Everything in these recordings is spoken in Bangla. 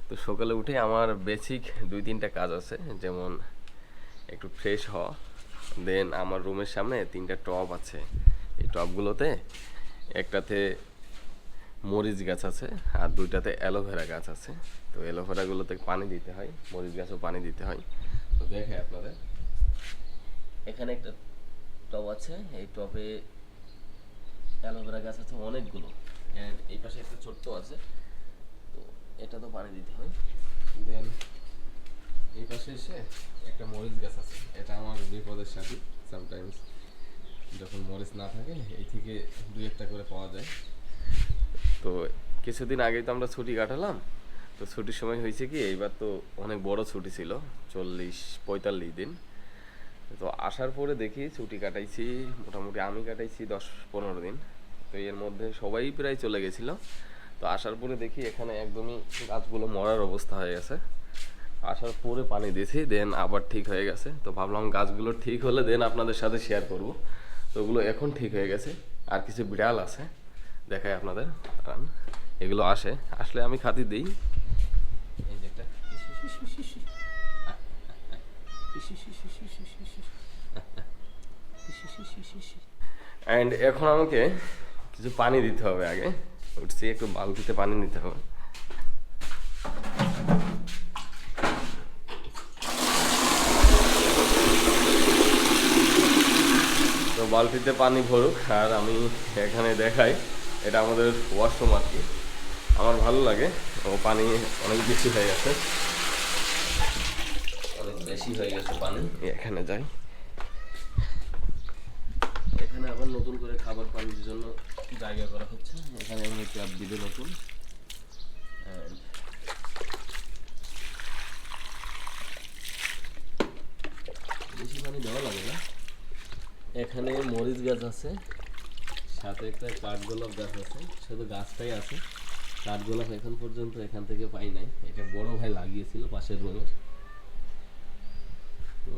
তো সকালে উঠে আমার বেসিক 2-3টা কাজ আছে, যেমন একটু ফ্রেশ হওয়া, দেন আমার রুমের সামনে 3টা টব আছে। এই টবগুলোতে একটাতে মরিচ গাছ আছে আর 2টাতে অ্যালোভেরা গাছ আছে। তো অ্যালোভেরাগুলোতে পানি দিতে হয়, মরিচ গাছও পানি দিতে হয়। তো দেখে আপনাদের এখানে একটা টব আছে, এই টবে অ্যালোভেরা গাছ আছে অনেকগুলো, অ্যান্ড এই পাশে একটা ছোট্ট আছে, তো এটা তো পানি দিতে হয়। দেন এই পাশে এসে একটা মরিচ গাছ আছে, এটা আমার বিপদের সাথী। সামটাইমস যখন মরিচ না থাকে এই থেকে 2-1টা করে পাওয়া যায়। তো কিছুদিন আগেই তো আমরা ছুটি কাটালাম। তো ছুটির সময় হয়েছে কি, এইবার তো অনেক বড় ছুটি ছিল, 40-45 দিন। তো আসার পরে দেখি ছুটি কাটাইছি, মোটামুটি আমি কাটাইছি 10-15 দিন। তো এর মধ্যে সবাই প্রায় চলে গেছিলো। তো আসার পরে দেখি এখানে একদমই গাছগুলো মরার অবস্থা হয়ে গেছে। আসার পরে পানি দিয়েছি, দেন আবার ঠিক হয়ে গেছে। তো ভাবলাম গাছগুলো ঠিক হলে দেন আপনাদের সাথে শেয়ার করব। তো ওগুলো এখন ঠিক হয়ে গেছে। আর কিছু বিড়াল আছে, দেখাই আপনাদের, কারণ এগুলো আসলে আমি খাতি দিই। এই যে একটা অ্যান্ড এখন আমাকে কিছু পানি দিতে হবে। আগে উঠছি, একটু বালতিতে পানি নিতে হবে। তো বালতিতে পানি ভরুক আর আমি এখানে দেখাই, এটা আমাদের ওয়াশরুম আর কি। আমার ভালো লাগে, ও পানি অনেক বেশি হয়ে গেছে, অনেক বেশি হয়ে গেছে পানি। এখানে যাই, এখানে আবার নতুন করে খাবার পানির জন্য জায়গা করা হচ্ছে। এখানে আমি ট্যাপ দিবে নতুন, বেশি পানি দেওয়া লাগে না। এখানে মরিচ গাছ আছে, সাথে একটা কাঠগোলাপ গাছ আছে, শুধু গাছটাই আছে। কাঠগোলাপ এখন পর্যন্ত এখান থেকে পাই নাই, এটা বড় ভাই লাগিয়েছিল পাশের রুমের, তো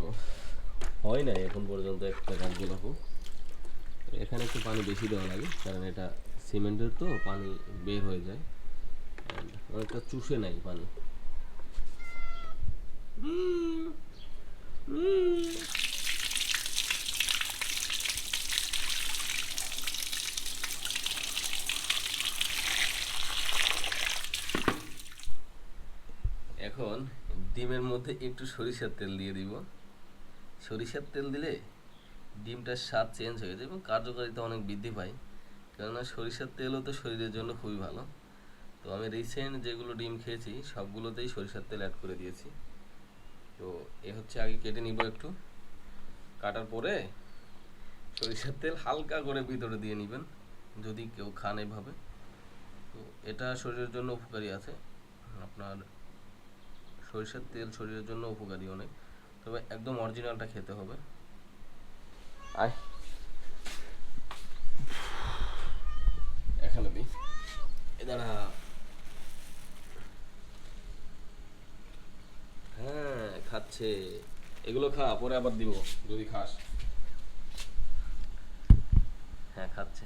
হয় নাই এখন পর্যন্ত একটা কাঠগোলাপও। এখানে একটু পানি বেশি দেওয়া লাগে, কারণ এটা সিমেন্টের তো পানি বের হয়ে যায়, অনেকটা চুষে নাই পানি। এখন ডিমের মধ্যে একটু সরিষার তেল দিয়ে দিব। সরিষার তেল দিলে ডিমটার স্বাদ চেঞ্জ হয়ে যায় এবং কার্যকারিতা অনেক বৃদ্ধি পায়, কেননা সরিষার তেলও তো শরীরের জন্য খুবই ভালো। তো আমি রিসেন্ট যেগুলো ডিম খেয়েছি সবগুলোতেই সরিষার তেল অ্যাড করে দিয়েছি। তো এ হচ্ছে, আগে কেটে নিব একটু, কাটার পরে সরিষার তেল হালকা করে ভিতরে দিয়ে নেবেন যদি কেউ খান এভাবে। তো এটা শরীরের জন্য উপকারী আছে, আপনার সরিষার তেল শরীরের জন্য উপকারী অনেক, তবে একদম অরিজিনালটা খেতে হবে। আয় এখানে দিই, এ দাঁড়া। হ্যাঁ খাচ্ছে, এগুলো খা, পরে আবার দিব যদি খাস। হ্যাঁ খাচ্ছে।